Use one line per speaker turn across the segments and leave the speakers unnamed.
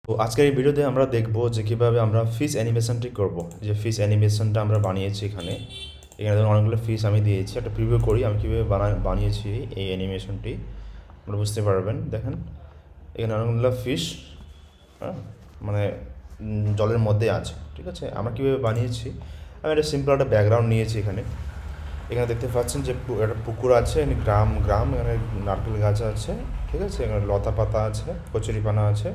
তো আজকের এই ভিডিওতে আমরা দেখব যে কীভাবে আমরা ফিশ অ্যানিমেশনটি করব। যে ফিশ অ্যানিমেশনটা আমরা বানিয়েছি এখানে ধরুন অনেকগুলো ফিশ আমি দিয়েছি, একটা প্রিভিউ করি আমি কীভাবে বানিয়েছি এই অ্যানিমেশনটি। আপনারা বুঝতে পারবেন। দেখেন এখানে অনেকগুলো ফিশ, হ্যাঁ, মানে জলের মধ্যে আছে। ঠিক আছে, আমরা কীভাবে বানিয়েছি, আমি একটা সিম্পল একটা ব্যাকগ্রাউন্ড নিয়েছি। এখানে এখানে দেখতে পাচ্ছেন যে একটা পুকুর আছে, এখানে গ্রাম গ্রাম এখানে নারকেল গাছ আছে। ঠিক আছে, এখানে লতা পাতা আছে, কচুরিপানা আছে,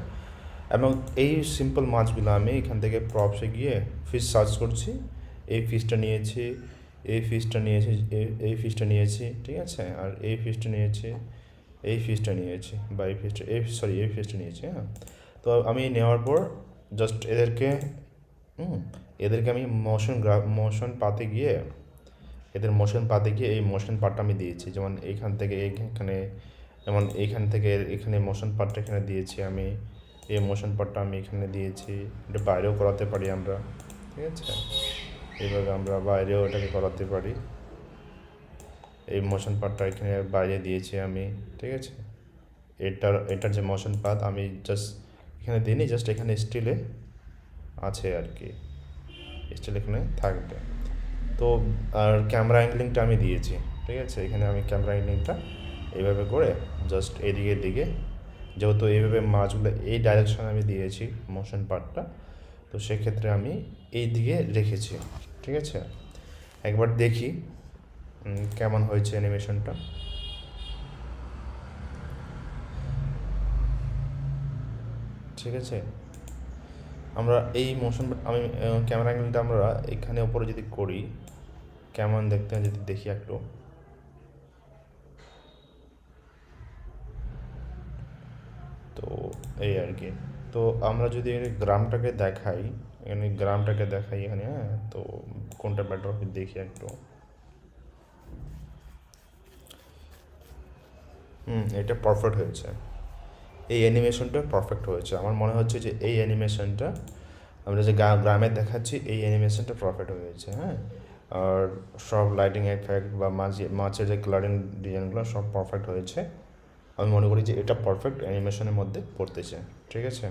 এবং এই সিম্পল মাছগুলো আমি এখান থেকে প্রপসে গিয়ে ফিশ সার্চ করছি। এই ফিশটা নিয়েছি, এই ফিশটা নিয়েছি, এই ফিশটা নিয়েছি। ঠিক আছে, আর এই ফিশটা নিয়েছি, এই ফিশটা নিয়েছি, বা এই ফিশটা এই ফিশটা নিয়েছি। হ্যাঁ, তো আমি নেওয়ার পর জাস্ট এদেরকে আমি মোশন পাতে গিয়ে এই মোশন পার্টটা আমি দিয়েছি। যেমন এইখান থেকে এইখানে, যেমন এইখান থেকে এখানে মোশন পার্টটা এখানে দিয়েছি আমি। এই মোশন পার্টটা আমি এখানে দিয়েছি। এটা বাইরেও করাতে পারি আমরা। ঠিক আছে, এইভাবে আমরা বাইরেও এটাকে করাতে পারি। এই মোশন পার্টটা এখানে বাইরে দিয়েছি আমি। ঠিক আছে, এটার যে মোশন পাথ আমি জাস্ট এখানে দিইনি, জাস্ট এখানে স্টিলে আছে আর কি, স্টিল এখানে থাকবে। তো আর ক্যামেরা অ্যাঙ্গলিংটা আমি দিয়েছি। ঠিক আছে, এখানে আমি ক্যামেরা অ্যাঙ্গলিংটা এইভাবে করে জাস্ট এদিকে দিকে, যেহেতু এইভাবে মাছগুলো এই ডাইরেকশানে আমি দিয়েছি মোশন পার্টটা, তো সেক্ষেত্রে আমি এই দিকে রেখেছি। ঠিক আছে, একবার দেখি কেমন হয়েছে অ্যানিমেশনটা। ঠিক আছে, আমরা এই মোশন আমি ক্যামেরা অ্যাঙ্গেলটা আমরা এখানে ওপরে যদি করি কেমন দেখতে হয় যদি দেখি একটু। তো এই আর কি। তো আমরা যদি গ্রামটাকে দেখাই, এখানে, হ্যাঁ, তো কোনটা বেটার হবে দেখি একটু। এটা পারফেক্ট হয়েছে, এই অ্যানিমেশনটা পারফেক্ট হয়েছে। আমার মনে হচ্ছে যে এই অ্যানিমেশনটা আমরা যে গ্রামে দেখাচ্ছি এই অ্যানিমেশনটা পারফেক্ট হয়েছে। হ্যাঁ, আর সব লাইটিং এফেক্ট বা মাছের যে কালারিং ডিজাইনগুলো সব পারফেক্ট হয়েছে। আমি মনে করি যে এটা পারফেক্ট অ্যানিমেশনের মধ্যে পড়তেছে। ঠিক আছে।